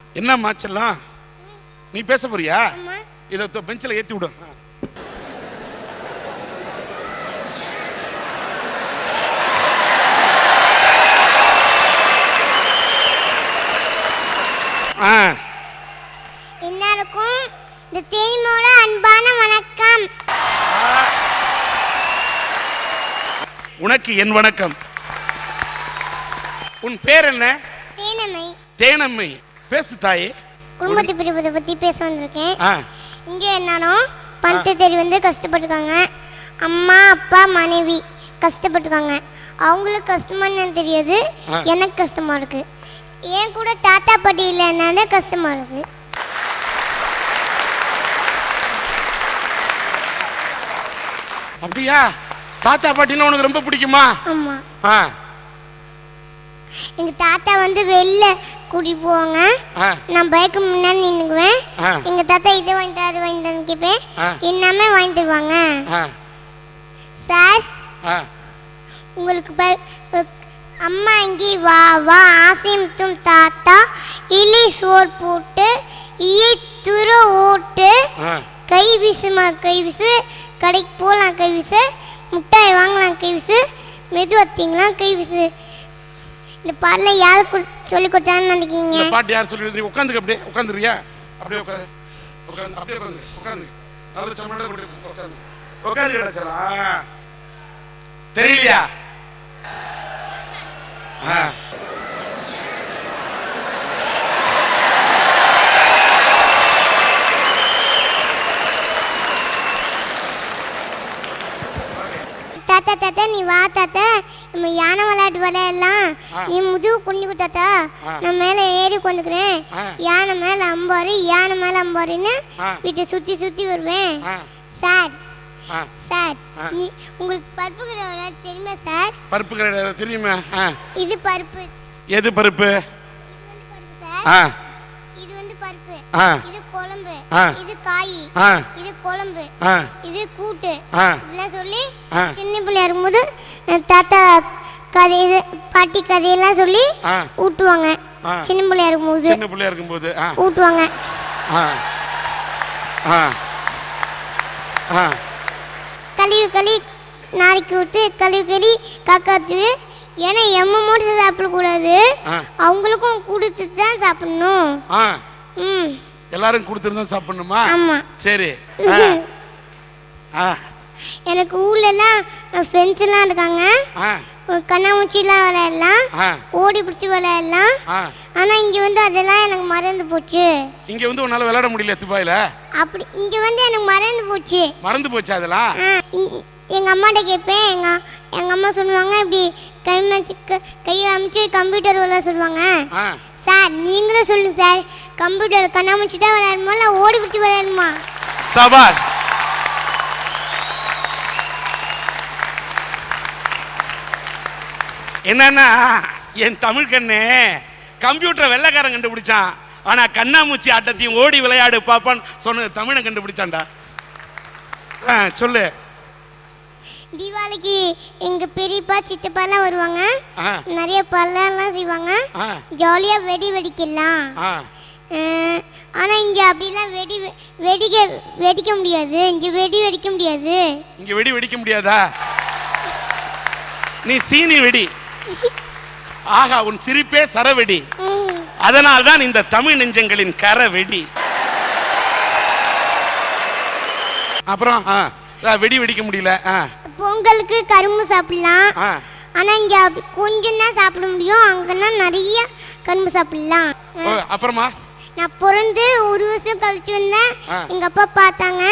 என்ன மாச்செல்லாம் நீ பேச போறியா? இதை பெஞ்சில் ஏற்றி விடும். எல்லாருக்கும் இந்த தேனிமோட அன்பான வணக்கம். உனக்கு என் வணக்கம். உன் பேர் என்ன? தேனம்மை. தேனம்மை, பேசு தாயே. குடும்பத்தை பிரிவதை பற்றி பேச வந்திருக்கேன். இங்கே என்னன்னா பணத்தை தேடி வந்து கஷ்டப்பட்டுருக்காங்க. அம்மா அப்பா மனைவி கஷ்டப்பட்டுருக்காங்க. அவங்களுக்கு கஷ்டமா என்னன்னு தெரியாது, எனக்கு கஷ்டமா இருக்கு. ஏன் கூட தாத்தா பாட்டி இல்லைன்னாலே கஷ்டமா இருக்கு. அப்படியா? தாத்தா பாட்டினா உனக்கு ரொம்ப பிடிக்குமா? ஆமா. எங்க தாத்தா வந்து வெளில கூட்டிட்டு போவாங்க. நான் பைக்கு முன்னாடி நின்னுக்குவேன். எங்க தாத்தா இதை வாங்கிட்டு அது வாங்கிட்டு கேட்பேன். எல்லாமே வாங்கி தருவாங்க. சார், உங்களுக்கு அம்மா இங்கே வா வா ஆசையும் தாத்தா இலி சோறு போட்டு ஈ துரு ஓட்டு கை வீசுமா கை வீசு, கடைக்கு போகலாம் கை வீசு, முட்டாய் வாங்கலாம் கை வீசு, மெது வத்தீங்களாம் கை வீசு. இந்த பாடல யாரு சொல்லி கொடுத்தான்னு நினைக்கிறீங்க? இந்த பாட்டு யார் சொல்லி? உட்காந்துக்க, அப்படியே உட்காந்துறியா? அப்படியே உட்காந்து உட்காந்து அப்படியே உட்காந்து உட்காந்து நல்ல சமண்டை உட்காந்து உட்காந்து கிடச்சலா தெரியலையா? தாத்தா தாத்தா நீ வா தாத்தா, நம்ம யானை விளையாட்டு விளையாடலாம். நீ முதுகு குனிக்கு தாத்தா, நான் மேலே ஏறி உட்காந்துக்கிறேன். யானை மேலே அம்பாரு யானை மேலே அம்பாருன்னு வீட்டை சுற்றி சுற்றி வருவேன். சார் சார், நீ உங்களுக்கு பருப்பு கடை விளையாட்டு தெரியுமா சார்? பருப்பு கடை தெரியுமா? இது பருப்பு. எது பருப்பு? இது வந்து பருப்பு சார். இது வந்து பருப்பு. இது குழம்பு. இது காய். இது குழம்பு. இது கூட்டு. இப்படிலாம் சொல்லி சின்ன பிள்ளையா இருக்கும்போது தாத்தா கதை பாட்டி கதையெல்லாம் சொல்லி ஊட்டுவாங்க. சின்ன பிள்ளையா இருக்கும்போது ஊட்டுவாங்க. கழிவு களி நாளைக்கு விட்டு கழிவு களி காக்காத்து. ஏன்னா எம்ம மட்டும் சாப்பிடக்கூடாது, அவங்களுக்கும் கொடுத்துட்டு தான் சாப்பிடணும். எல்லாரும் கொடுத்துருந்தா சாப்பிடணுமா? ஆமா. சரி. எனக்கு ஊர்லலாம் ஃப்ரெண்ட்ஸ் எல்லாம் இருக்காங்க. கண்ணாமூச்சிலாம் விளையாடலாம், ஓடி பிடிச்சி விளையாடலாம். ஆனா இங்க வந்து அதெல்லாம் எனக்கு மறந்து போச்சு. இங்க வந்து உன்னால விளையாட முடியல துபாயில? அப்படி இங்க வந்து எனக்கு மறந்து போச்சு. மறந்து போச்சு அதெல்லாம்? எங்க அம்மாட்ட கேட்பேன். எங்க அம்மா சொல்லுவாங்க, இப்படி கையை அமைச்சு கம்ப்யூட்டர் விளையாட சொல்லுவாங்க. சார் நீங்களும் சொல்லுங்க சார், கம்ப்யூட்டர் கண்ணாமூச்சி தான் விளையாடணுமா இல்லை ஓடி பிடிச்சி விளையாடணுமா? சபாஷ். என்னன்னா என் தமிழ் கண்ணே கம்ப்யூட்டரை வெள்ளைக்காரன் கண்டுபிடிச்சான், ஆனா கண்ணாமூச்சி ஆட்டத்தையும் ஓடி விளையாடு பாப்பான்னு சொன்ன தமிழை கண்டுபிடிச்சான்டா. சொல்லு. தீபாவளிக்கு எங்க பெரியப்பா சித்தப்பாலாம் வருவாங்க. நிறைய பழம்லாம் செய்வாங்க. ஜாலியா வெடி வெடிக்கலாம். ஆனா இங்க அப்படிலாம் வெடிக்க முடியாது. இங்க வெடி வெடிக்க முடியாது. இங்க வெடி வெடிக்க முடியாதா? நீ சீனி வெடி. ஆகா, உன் சிரிப்பே சரவெடி. அதனால்தான் இந்த தமிழ் நெஞ்சங்களின் கரவெடி. அப்புறம் வெடி வெடிக்க முடியல. பொங்கலுக்கு கரும்பு சாப்பிடலாம். ஆனா இங்க கொஞ்சம் தான் சாப்பிட முடியும், அங்கன்னா நிறைய கரும்பு சாப்பிடலாம். அப்புறமா நான் பிறந்து ஒரு வருஷம் கழிச்சு வந்தேன். எங்க அப்பா பார்த்தாங்க,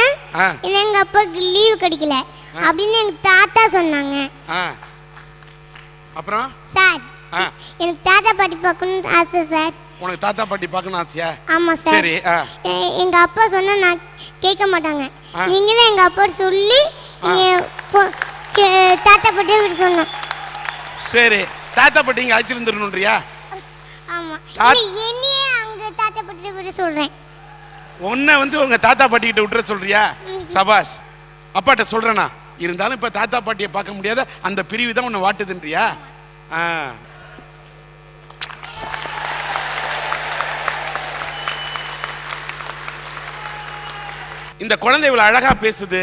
எங்க அப்பாவுக்கு லீவு கிடைக்கல அப்படின்னு எங்க தாத்தா சொன்னாங்க. அப்புறம் சார், எனக்கு தாத்தா பாட்டி பார்க்கணும்னு ஆசை சார். உனக்கு தாத்தா பாட்டி பார்க்கணும் ஆசையா? ஆமா சார். சரி. எங்க அப்பா சொன்னா நான் கேட்க மாட்டாங்க. நீங்க தான் எங்க அப்பா சொல்லி தாத்தா பாட்டியை விட்டு சொன்னோம். சரி, தாத்தா பாட்டி இங்க அழைச்சிருந்துருணுன்றியா? ஆமா. என்னையே அங்க தாத்தா பாட்டியை விட்டு சொல்றேன். உன்னை வந்து உங்க தாத்தா பாட்டி கிட்ட விட்டுற சொல்றியா? சபாஷ். அப்பாட்ட சொல்றேனா? இருந்தாலும் இப்ப தாத்தா பாட்டியை பார்க்க முடியாத அந்த பிரிவு தான் உன்னை வாட்டுதுன்றியா? இந்த குழந்தை இவ்வளவு அழகா பேசுது.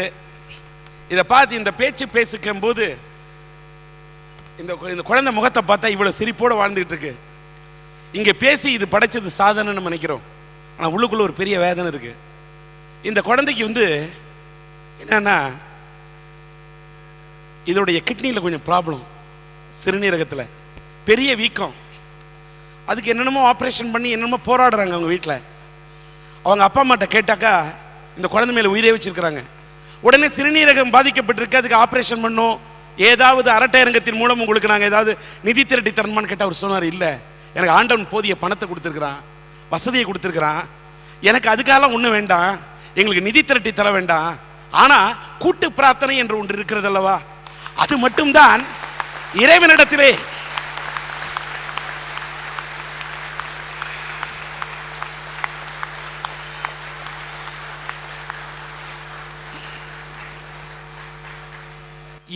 இதை பார்த்து இந்த பேச்சு பேசிக்கும் போது இந்த குழந்தை முகத்தை பார்த்தா இவ்வளவு சிரிப்போடு வாழ்ந்துட்டு இருக்கு. இங்க பேசி இது படைச்சது சாதனைன்னு நினைக்கிறோம். ஆனா உள்ளுக்குள்ள ஒரு பெரிய வேதனை இருக்கு. இந்த குழந்தைக்கு என்னன்னா இதோடைய கிட்னியில கொஞ்சம் ப்ராப்ளம், சிறுநீரகத்தில் பெரிய வீக்கம். அதுக்கு என்னென்னமோ ஆப்ரேஷன் பண்ணி என்னென்னமோ போராடுறாங்க அவங்க வீட்டில். அவங்க அப்பா அம்மாட்ட கேட்டாக்கா இந்த குழந்தை மேலே உயிரே வச்சிருக்கிறாங்க. உடனே சிறுநீரகம் பாதிக்கப்பட்டிருக்கு, அதுக்கு ஆப்ரேஷன் பண்ணோம், ஏதாவது அரட்டை அரங்கத்தின் மூலம் உங்களுக்கு நாங்கள் ஏதாவது நிதி திரட்டி தரணுமான்னு கேட்டால் அவர் சொன்னார், இல்லை எனக்கு ஆண்டவன் போதிய பணத்தை கொடுத்துருக்குறான், வசதியை கொடுத்துருக்குறான், எனக்கு அதுக்காகலாம் ஒன்றும் வேண்டாம், எங்களுக்கு நிதி திரட்டி தர வேண்டாம், ஆனால் கூட்டு பிரார்த்தனை என்று ஒன்று இருக்கிறது அல்லவா, அது மட்டும்தான் இறைவனிடத்திலே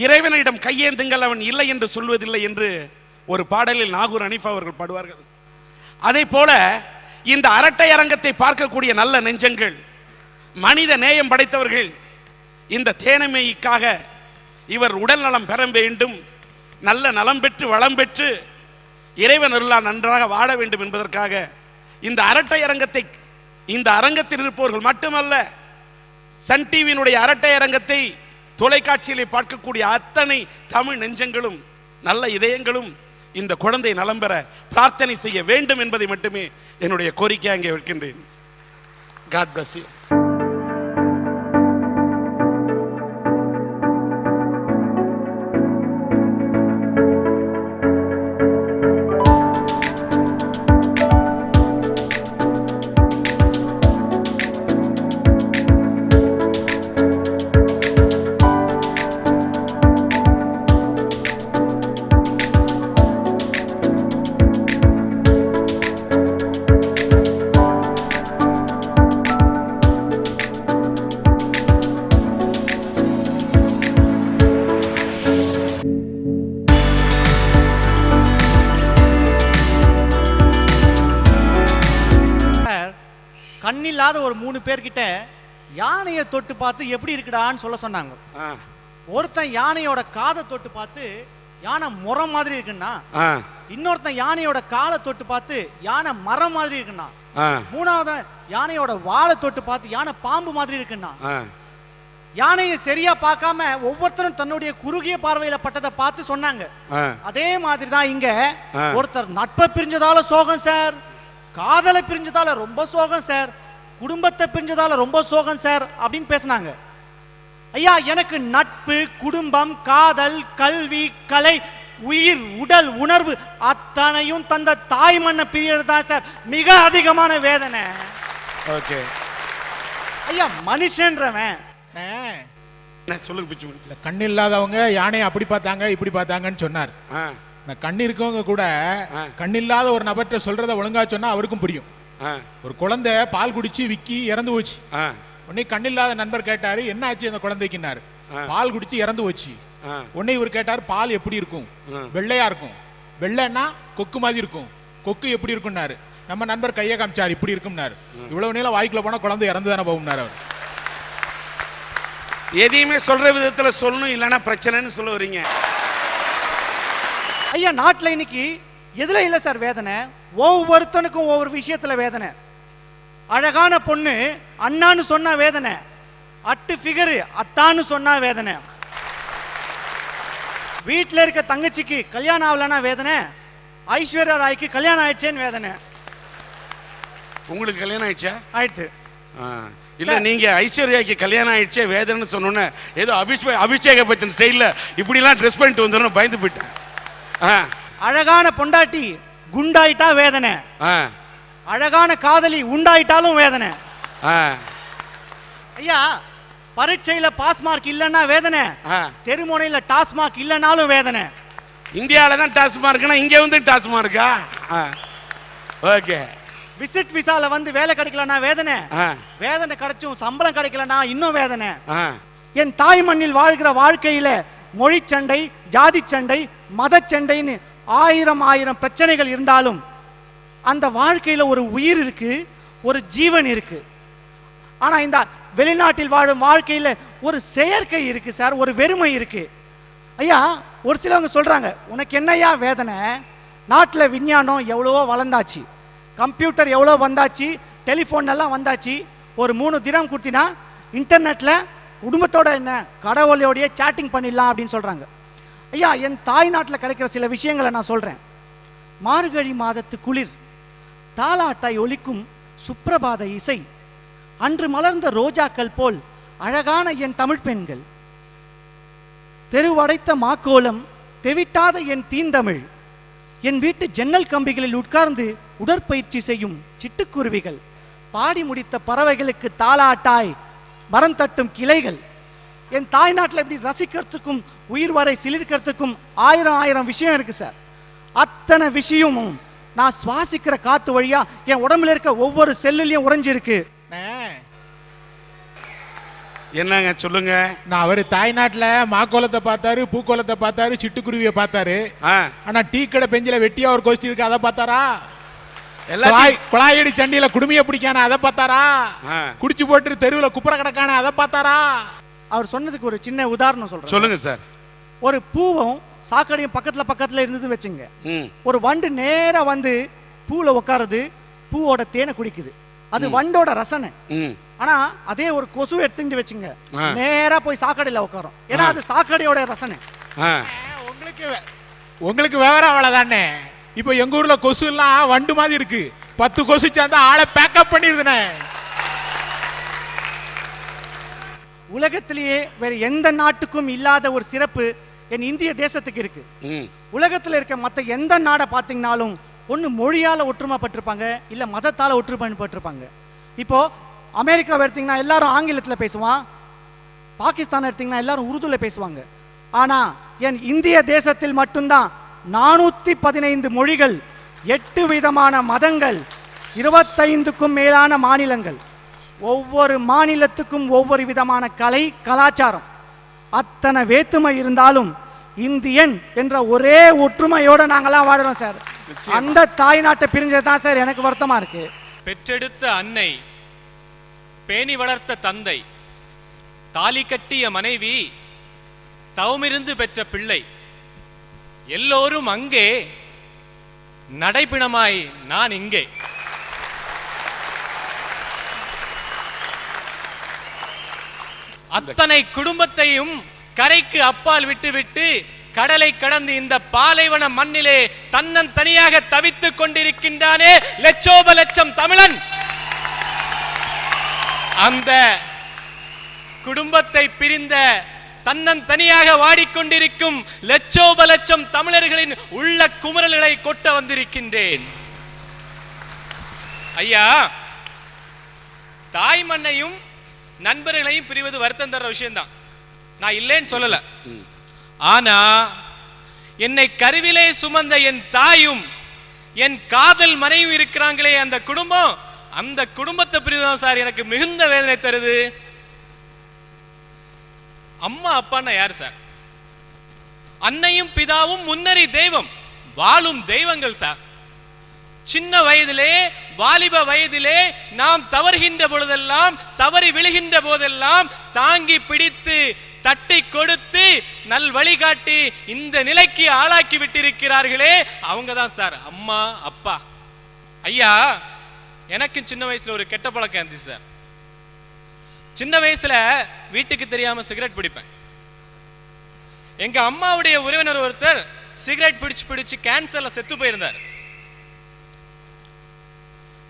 இறைவனிடம் கையேந்துங்கள் அவன் இல்லை என்று சொல்வதில்லை என்று ஒரு பாடலில் நாகூர் அனிஃபா அவர்கள் பாடுவார்கள். அதே போல இந்த அரட்டை அரங்கத்தை பார்க்கக்கூடிய நல்ல நெஞ்சங்கள், மனித நேயம் படைத்தவர்கள், இந்த தேனமைக்காக இவர் உடல் நலம் பெற வேண்டும், நல்ல நலம் பெற்று வளம் பெற்று இறைவன் அருளால் நன்றாக வாழ வேண்டும் என்பதற்காக இந்த அரட்டை அரங்கத்தை, இந்த அரங்கத்தில் இருப்பவர்கள் மட்டுமல்ல, சன் டிவியினுடைய அரட்டை அரங்கத்தை தொலைக்காட்சியிலே பார்க்கக்கூடிய அத்தனை தமிழ் நெஞ்சங்களும் நல்ல இதயங்களும் இந்த குழந்தை நலம் பெற பிரார்த்தனை செய்ய வேண்டும் என்பதை மட்டுமே என்னுடைய கோரிக்கை அங்கே வைக்கின்றேன். God bless you. கண்ணில்லாத ஒரு 3 பேர்கிட்ட யானையை தொட்டு பார்த்து எப்படி இருக்குடான்னு சொல்ல சொன்னாங்க. ஒருத்தன் யானையோட காதை தொட்டு பார்த்து யானை முறம் மாதிரி இருக்குன்னா, இன்னொருத்தன் யானையோட காலை தொட்டு பார்த்து யானை மரம் மாதிரி இருக்குன்னா, மூணாவது யானையோட வாழை தொட்டு பார்த்து யானை பாம்பு மாதிரி இருக்குன்னா, யானையை சரியா பார்க்காம ஒவ்வொருத்தரும் தன்னுடைய குறுகிய பார்வையில பட்டதை பார்த்து சொன்னாங்க. அதே மாதிரி தான் இங்க ஒருத்தர் நட்பை பிரிஞ்சதால சோகம் சார், காதலை பிரிஞ்சதால ரொம்ப சோகம் சார், குடும்பத்தை பிரிஞ்சதால ரொம்ப சோகம் சார் அப்படின்னு பேசினாங்க. ஐயா, எனக்கு நட்பு, குடும்பம், காதல், கல்வி, கலை, உயிர், உடல், உணர்வு அத்தனையும் தந்த தாய் மண்ணை பிரியறது தான் சார் மிக அதிகமான வேதனை. ஓகே ஐயா, மனுஷன்றவன் சொல்லுங்க பிச்சு. கண் இல்லாதவங்க யானையை அப்படி பார்த்தாங்க இப்படி பார்த்தாங்கன்னு சொன்னார். கண் இருக்கவங்க கூட கண்ணில்லாத ஒரு நபர்கிட்ட சொல்றத ஒழுங்கா சொன்னா அவருக்கும் புரியும். ஒரு குழந்தை பால் குடிச்சு விக்கி இறந்து போச்சு. உடனே கண்ணில்லாத நண்பர் கேட்டாரு, என்ன ஆச்சு அந்த குழந்தைக்குன்னாரு. பால் குடிச்சு இறந்து போச்சு. உடனே இவர் கேட்டாரு, பால் எப்படி இருக்கும்? வெள்ளையா இருக்கும். வெள்ளைன்னா கொக்கு மாதிரி இருக்கும். கொக்கு எப்படி இருக்கும்னாரு. நம்ம நண்பர் கையை காமிச்சாரு, இப்படி இருக்கும்னாரு. இவ்வளவு நீளம் வாய்க்குள்ள போனா குழந்தை இறந்து தானே போகும்னாரு அவர். எதையுமே சொல்ற விதத்துல சொல்லணும், இல்லைன்னா பிரச்சனைன்னு சொல்ல வரீங்க. ஐயா, நாட்டில் இன்னைக்கு எதுல இல்லை சார் வேதனை? ஒவ்வொருத்தனுக்கும் ஒவ்வொரு விஷயத்துல வேதனை. அழகான பொண்ணு அண்ணான்னு சொன்னா வேதனை, அட்டு ஃபிகரு அத்தான்னு சொன்னா வேதனை, வீட்டில் இருக்க தங்கச்சிக்கு கல்யாணம் ஆகலன்னா வேதனை, ஐஸ்வர்யா ராய்க்கு கல்யாணம் ஆயிடுச்சேன்னு வேதனை. உங்களுக்கு கல்யாணம் ஆயிடுச்சா? ஆயிடுச்சு. இல்ல, நீங்க ஐஸ்வர்யாக்கு கல்யாணம் ஆயிடுச்சே வேதனைன்னு சொன்னோன்னே ஏதோ அபிஷேக பச்சன் ஸ்டைல்ல இப்படிலாம் ட்ரெஸ் பண்ணிட்டு வந்துடும் பயந்து போயிட்டேன். அழகான பொண்டாட்டி குண்டாயிட்டா வேதனை, அழகான காதலி உண்டாயிட்டாலும் வேதனை. ஐயா, பரீட்சையில பாஸ் மார்க் இல்லைன்னா வேதனை, தெருமுனையில டாஸ் மார்க் இல்லைனாலும் வேதனை. இந்தியாவில தான் டாஸ் மார்க்னா இங்க வந்து டாஸ் மார்க்கா? ஓகே. விசிட் விசால வந்து வேலை கிடைக்கலனா வேதனை, வேதனை கிடைச்சும் சம்பளம் கிடைக்கலனா இன்னும் வேதனை. என் தாய் மண்ணில் வாழ்கிற வாழ்க்கையில மொழி சண்டை, ஜாதி சண்டை, மத சண்டைன்னு ஆயிரம் பிரச்சனைகள் இருந்தாலும் அந்த வாழ்க்கையில ஒரு உயிர் இருக்கு, ஒரு ஜீவன் இருக்கு. ஆனால் இந்த வெளிநாட்டில் வாழும் வாழ்க்கையில் ஒரு செயற்கை இருக்கு சார், ஒரு வெறுமை இருக்கு. ஐயா, ஒரு சிலவங்க சொல்றாங்க, உனக்கு என்னையா வேதனை, நாட்டில் விஞ்ஞானம் எவ்வளவோ வளர்ந்தாச்சு, கம்ப்யூட்டர் எவ்வளோ வந்தாச்சு, டெலிஃபோன் எல்லாம் வந்தாச்சு, ஒரு 3 தினம் கொடுத்தினா இன்டர்நெட்டில் குடும்பத்தோட என்ன கடவுளோடைய சேட்டிங் பண்ணிடலாம் அப்படின்னு சொல்கிறாங்க. ஐயா, என் தாய் நாட்டில் கிடைக்கிற சில விஷயங்களை நான் சொல்கிறேன். மார்கழி மாதத்து குளிர், தாலாட்டாய் ஒலிக்கும் சுப்பிரபாத இசை, அன்று மலர்ந்த ரோஜாக்கள் போல் அழகான என் தமிழ் பெண்கள், தெருவடைத்த மாக்கோலம், தெவிட்டாத என் தீந்தமிழ், என் வீட்டு ஜன்னல் கம்பிகளில் உட்கார்ந்து உடற்பயிற்சி செய்யும் சிட்டுக்குருவிகள், பாடி முடித்த பறவைகளுக்கு தாலாட்டாய் மரம் தட்டும் கிளைகள். என் தாய் நாட்டில் இப்படி ரசிக்கிறதுக்கும் உயிர் வரை சிலிர்க்கிறதுக்கும் ஆயிரம் விஷயம் இருக்கு சார். அத்தனை விஷயமும் நான் சுவாசிக்கிற காத்து வழியா என் உடம்புல இருக்க ஒவ்வொரு செல்லுலையும் உறைஞ்சிருக்கு. என்னங்க சொல்லுங்க. நான் அவரு தாய்நாட்டுல மாக்கோலத்தை பார்த்தாரு, பூக்கோலத்தை பார்த்தாரு, சிட்டுக்குருவியை பார்த்தாரு. ஆனா டீ கடை பெஞ்சில வெட்டியா ஒரு கோஷ்டி இருக்கு, அதை பார்த்தாரா? குழாயடி சண்டியில குடுமைய பிடிக்கான அதை பார்த்தாரா? குடிச்சு போட்டு தெருவில் குப்புற கிடக்கான அதை பார்த்தாரா? அவர் சொன்னதுக்கு ஒரு சின்ன உதாரணம் சொல்றேன். சொல்லுங்க சார். ஒரு பூவும் சாக்கடையும் பக்கத்துல இருந்தது வச்சுங்க. ஒரு வண்டு நேரா வந்து பூல உட்காருது, பூவோட தேனை குடிக்குது, அது வண்டோட ரசனை. ஆனா அதே ஒரு கொசு எடுத்துட்டு வச்சுங்க, நேரா போய் சாக்கடையில உட்காரும், ஏன்னா அது சாக்கடையோட ரசனை. உங்களுக்கு விவரம் அவ்வளவுதானே. இப்ப எங்க ஊர்ல கொசு எல்லாம் வண்டு மாதிரி இருக்கு, 10 கொசு சேர்ந்தா ஆளை பேக்கப் பண்ணிருதுனே. உலகத்திலேயே வேற எந்த நாட்டுக்கும் இல்லாத ஒரு சிறப்பு என் இந்திய தேசத்துக்கு இருக்கு. உலகத்தில் இருக்க மற்ற எந்த நாடை பார்த்தீங்கன்னாலும் ஒன்று மொழியால ஒற்றுமைப்பட்டிருப்பாங்க, இல்ல மதத்தால ஒற்றுமைப்பட்டிருப்பாங்க. இப்போ அமெரிக்காவை எடுத்தீங்கன்னா எல்லாரும் ஆங்கிலத்தில் பேசுவான், பாகிஸ்தான் எடுத்தீங்கன்னா எல்லாரும் உருதுல பேசுவாங்க. ஆனா என் இந்திய தேசத்தில் மட்டும்தான் 415 மொழிகள், 8 விதமான மதங்கள், 25க்கும் மேலான மாநிலங்கள், ஒவ்வொரு மாநிலத்துக்கும் ஒவ்வொரு விதமான கலை கலாச்சாரம். அத்தனை வேற்றுமை இருந்தாலும் இந்தியன் என்ற ஒரே ஒற்றுமையோட நாங்கெல்லாம் வாடுறோம் சார். அந்த தாய் நாட்டை பிரிஞ்சதான் சார் எனக்கு வருத்தமா இருக்கு. பெற்றெடுத்த அன்னை, பேணி வளர்த்த தந்தை, தாலி கட்டிய மனைவி, தவமிருந்து பெற்ற பிள்ளை, எல்லோரும் அங்கே, நடைபிணமாய் நான் இங்கே. அத்தனை குடும்பத்தையும் கரைக்கு அப்பால் விட்டுவிட்டு கடலை கடந்து இந்த பாலைவன மண்ணிலே தன்னன் தனியாக தவித்துக் கொண்டிருக்கின்றானே லட்சோப லட்சம் தமிழன். அந்த குடும்பத்தை பிரிந்த தன்னன் தனியாக வாடிக்கொண்டிருக்கும் லட்சோப லட்சம் தமிழர்களின் உள்ள குமரல்களை கொட்ட வந்திருக்கின்றேன். ஐயா, தாய் மண்ணையும் நண்பர்களையும் பிரிவது வருத்தம் தர விஷயம்தான், நான் இல்லைன்னு சொல்லல. ஆனா என்னை கருவிலே சுமந்த என் தாயும் என் காதல் மனைவியும் இருக்கிறாங்களே அந்த குடும்பம், அந்த குடும்பத்தை பிரிவுதான் சார் எனக்கு மிகுந்த வேதனை தருது. அம்மா அப்பான்னா யாரு சார்? அன்னையும் பிதாவும் முன்னறி தெய்வம், வாழும் தெய்வங்கள் சார். சின்ன வயதிலே, வாலிப வயதிலே நாம் தவறுகின்ற பொழுதெல்லாம், தவறி விழுகின்ற போதெல்லாம் தாங்கி பிடித்து தட்டி கொடுத்து நல் வழிகாட்டி இந்த நிலைக்கு ஆளாக்கி விட்டிருக்கிறார்களே, அவங்க தான் சார் அம்மா அப்பா. ஐயா, எனக்கு சின்ன வயசுல ஒரு கெட்ட பழக்கம் இருந்துச்சு சார். சின்ன வயசுல வீட்டுக்கு தெரியாம சிகரெட் பிடிப்பேன். எங்க அம்மாவுடைய உறவினர் ஒருத்தர் சிகரெட் பிடிச்சு கேன்சர்ல செத்து போயிருந்தார்.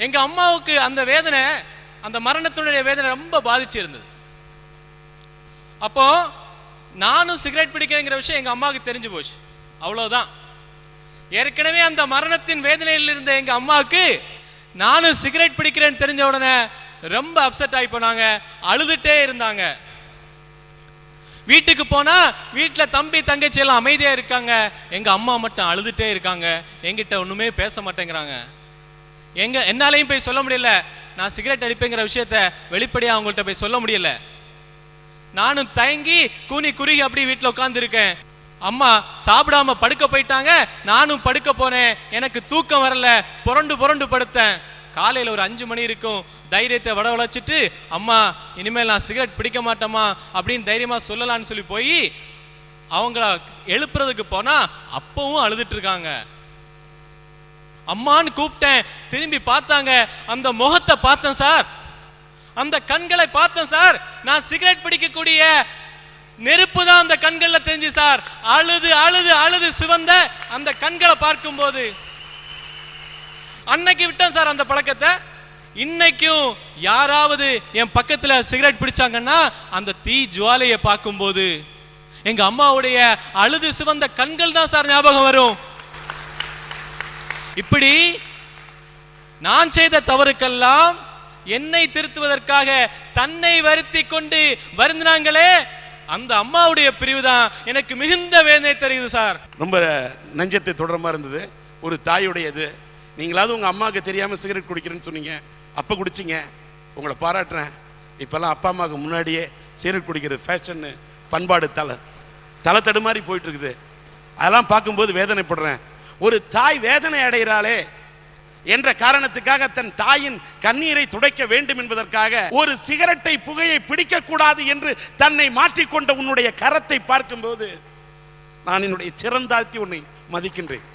எங்க அம்மாவுக்கு அந்த வேதனை, அந்த மரணத்தினுடைய வேதனை ரொம்ப பாதிச்சு இருந்தது. அப்போ நானும் சிகரெட் பிடிக்கிறேங்கிற விஷயம் எங்க அம்மாவுக்கு தெரிஞ்சு போச்சு, அவ்வளவுதான். ஏற்கனவே அந்த மரணத்தின் வேதனையில் இருந்த எங்க அம்மாவுக்கு நானும் சிகரெட் பிடிக்கிறேன்னு தெரிஞ்ச உடனே ரொம்ப அப்செட் ஆகி போனாங்க, அழுதுட்டே இருந்தாங்க. வீட்டுக்கு போனா வீட்டுல தம்பி தங்கச்சி எல்லாம் அமைதியா இருக்காங்க, எங்க அம்மா மட்டும் அழுதுட்டே இருக்காங்க, என்கிட்ட ஒண்ணுமே பேச மாட்டேங்கிறாங்க. என்னாலையும் போய் சொல்ல முடியல, நான் சிகரெட் அடிப்பேங்கிற விஷயத்த வெளிப்படையா அவங்கள்ட்ட போய் சொல்ல முடியல. நானும் தயங்கி கூனி குறுகி அப்படி வீட்டுல உட்கார்ந்து இருக்கேன். அம்மா சாப்பிடாம படுக்க போயிட்டாங்க, நானும் படுக்க போனேன். எனக்கு தூக்கம் வரல, புரண்டு படுத்தேன். காலையில் ஒரு 5 மணி இருக்கும், தைரியத்தை வளச்சிட்டு அம்மா இனிமேல் நான் சிகரெட் பிடிக்க மாட்டேம்மா அப்படின்னு தைரியமாக சொல்லலான்னு சொல்லி போய் அவங்கள எழுப்புறதுக்கு போனா அப்பவும் அழுதுட்டு இருக்காங்க. அம்மான்னு கூப்பிட்டேன், திரும்பி பார்த்தாங்க, அந்த முகத்தை பார்த்தேன் சார், அந்த கண்களை பார்த்தேன் சார், நான் சிகரெட் பிடிக்கக்கூடிய நெருப்பு தான் அந்த கண்கள்ல தெரிஞ்சு சார். அழுது அழுது அழுது சிவந்த அந்த கண்களை பார்க்கும்போது அன்னைக்கு விட்டேன் சார் அந்த பழக்கத்தை. இன்னைக்கும் யாராவது என் பக்கத்துல சிகரெட் பிடிச்சாங்கன்னா அந்த தீ ஜுவாலையை பார்க்கும்போது எங்க அம்மாவுடைய அழுது சிவந்த கண்கள் தான் சார் ஞாபகம் வரும். இப்படி நான் செய்த தவறுக்கெல்லாம் என்னை திருத்துவதற்காக தன்னை வருத்தி கொண்டு வருந்தினாங்களே, அந்த அம்மாவுடைய பிரிவு தான் எனக்கு மிகுந்த வேதனை தெரியுது சார். ரொம்ப நெஞ்சத்தை தொடரமா இருந்தது. ஒரு தாயுடையது. நீங்களாவது உங்க அம்மாவுக்கு தெரியாம சிகரெட் குடிக்கிறேன்னு சொன்னீங்க, அப்ப குடிச்சிங்க, உங்களை பாராட்டுறேன். இப்பெல்லாம் அப்பா அம்மாவுக்கு முன்னாடியே சிகரெட் குடிக்கிறது ஃபேஷன்னு, பண்பாடு தலை தடுமாறி போயிட்டு இருக்குது. அதெல்லாம் பார்க்கும்போது வேதனைப்படுறேன். ஒரு தாய் வேதனை அடைகிறாளே என்ற காரணத்துக்காக தன் தாயின் கண்ணீரை துடைக்க வேண்டும் என்பதற்காக ஒரு சிகரெட்டை புகையை பிடிக்க கூடாது என்று தன்னை மாற்றிக்கொண்ட உன்னுடைய கரத்தை பார்க்கும்போது நான் என்னுடைய சிறந்தாழ்த்தி உன்னை மதிக்கின்றேன்.